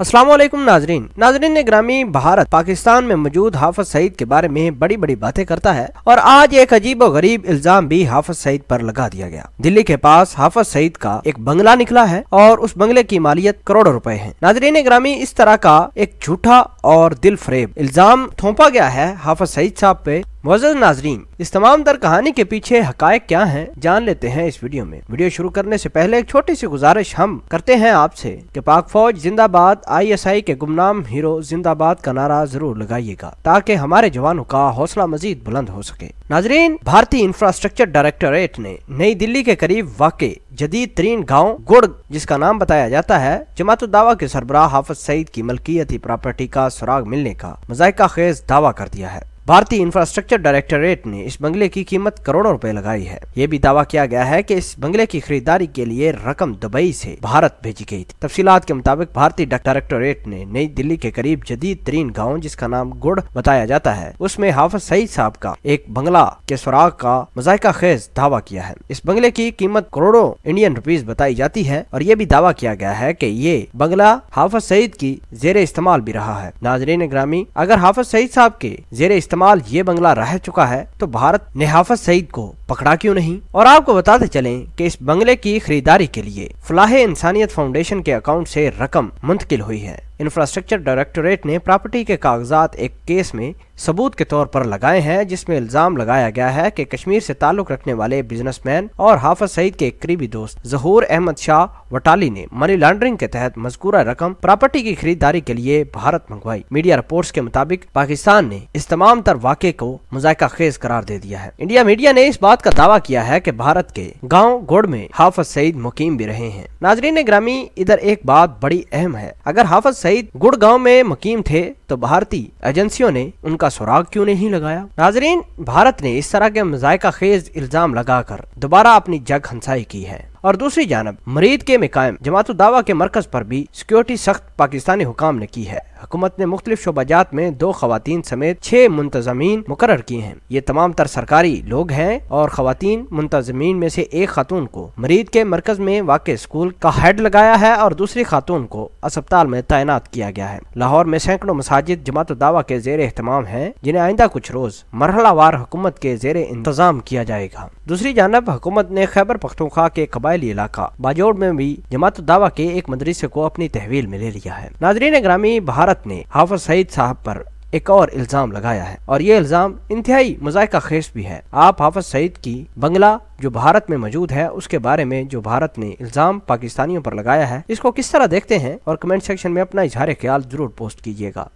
अस्सलाम वालेकुम नाजरीन ने ग्रामी भारत पाकिस्तान में मौजूद हाफिज सईद के बारे में बड़ी बड़ी बातें करता है और आज एक अजीब और गरीब इल्जाम भी हाफिज सईद पर लगा दिया गया। दिल्ली के पास हाफिज सईद का एक बंगला निकला है और उस बंगले की मालियत करोड़ों रुपए है। नाजरीन ग्रामी, इस तरह का एक झूठा और दिल फरेब इल्जाम थोपा गया है हाफिज सईद साहब पे। मुअज़्ज़ज़ नाज़रीन, इस तमाम तर कहानी के पीछे हकायक क्या हैं जान लेते हैं इस वीडियो में। वीडियो शुरू करने से पहले एक छोटी सी गुजारिश हम करते हैं आपसे कि पाक फौज जिंदाबाद, ISI के गुमनाम हीरो जिंदाबाद का नारा जरूर लगाइएगा ताकि हमारे जवानों का हौसला मजीद बुलंद हो सके। नाजरीन, भारतीय इंफ्रास्ट्रक्चर डायरेक्टरेट ने नई दिल्ली के करीब वाक़े जदीद तरीन गाँव गुड़, जिसका नाम बताया जाता है जमात दावा के सरबराह हाफिज सईद की मलकियती प्रॉपर्टी का सुराग मिलने का मज़ाइका खेज दावा कर दिया है। भारतीय इंफ्रास्ट्रक्चर डायरेक्टरेट ने इस बंगले की कीमत करोड़ों रुपए लगाई है। ये भी दावा किया गया है कि इस बंगले की खरीदारी के लिए रकम दुबई से भारत भेजी गई थी। तफसीलात के मुताबिक भारतीय डायरेक्टरेट ने नई दिल्ली के करीब जदीद तरीन गाँव, जिसका नाम गुड़ बताया जाता है, उसमें हाफिज सईद साहब का एक बंगला के सुराग का मज़ाइका खेज दावा किया है। इस बंगले की कीमत करोड़ों इंडियन रुपीज बताई जाती है और ये भी दावा किया गया है कि ये बंगला हाफिज सईद की जेर इस्तेमाल भी रहा है। नाजरीन ग्रामी, अगर हाफिज सईद साहब के जेर इस्तेमाल ये बंगला रह चुका है तो भारत ने हाफिज सईद को पकड़ा क्यों नहीं। और आपको बताते चलें कि इस बंगले की खरीदारी के लिए फलाह इंसानियत फाउंडेशन के अकाउंट से रकम मुंतकिल हुई है। इंफ्रास्ट्रक्चर डायरेक्टरेट ने प्रॉपर्टी के कागजात एक केस में सबूत के तौर पर लगाए हैं, जिसमें इल्जाम लगाया गया है कि कश्मीर से ताल्लुक रखने वाले बिजनेसमैन और हाफिज सईद के एक करीबी दोस्त ज़हूर अहमद शाह वटाली ने मनी लॉन्ड्रिंग के तहत मज़कूरा रकम प्रॉपर्टी की खरीदारी के लिए भारत मंगवाई। मीडिया रिपोर्ट्स के मुताबिक पाकिस्तान ने इस तमाम तर वाक़े को मज़ाइका खेज करार दे दिया है। इंडिया मीडिया ने इस बात का दावा किया है कि भारत के गाँव गुड़ में हाफिज सईद मुकीम भी रहे हैं। नाजरीन ग्रामी, इधर एक बात बड़ी अहम है, अगर हाफिज सईद गुड़ गांव में मुकीम थे तो भारतीय एजेंसियों ने उनका सुराग क्यों नहीं लगाया। नाजरीन, भारत ने इस तरह के मज़ाइका खेज इल्जाम लगाकर दोबारा अपनी जग हंसाई की है और दूसरी जानब मरीद के में कायम जमात दावा के मरकज पर भी सिक्योरिटी सख्त पाकिस्तानी हुकाम ने की है। हुकूमत ने मुख्तलिफ शोबाजात में 2 खवातीन समेत 6 मुंतजमीन मुकर्रर किए हैं। ये तमाम तर सरकारी लोग हैं और खवातीन मुंतजमीन में से एक खातून को मरीद के मरकज में वाक़े स्कूल का हेड लगाया है और दूसरी खातून को अस्पताल में तैनात किया गया है। लाहौर में सैकड़ों मसाजिद जमात दावा के जेर एहतमाम है, जिन्हें आइंदा कुछ रोज मरहलावार हुकूमत के जेर इंतजाम किया जाएगा। दूसरी जानब हुकूमत ने खैबर पख्तूनख्वा के कबायली इलाका बाजोड़ में भी जमात दावा के एक मदरसे को अपनी तहवील में ले लिया है। नाजरीन ग्रामी, भारत ने हाफिज सईद साहब पर एक और इल्जाम लगाया है और ये इल्जाम इंतहाई मज़ाइका खेज भी है। आप हाफिज सईद की बंगला जो भारत में मौजूद है उसके बारे में जो भारत ने इल्जाम पाकिस्तानियों पर लगाया है, इसको किस तरह देखते हैं और कमेंट सेक्शन में अपना इजहार ख्याल जरूर पोस्ट कीजिएगा।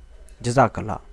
जज़ाकल्लाह।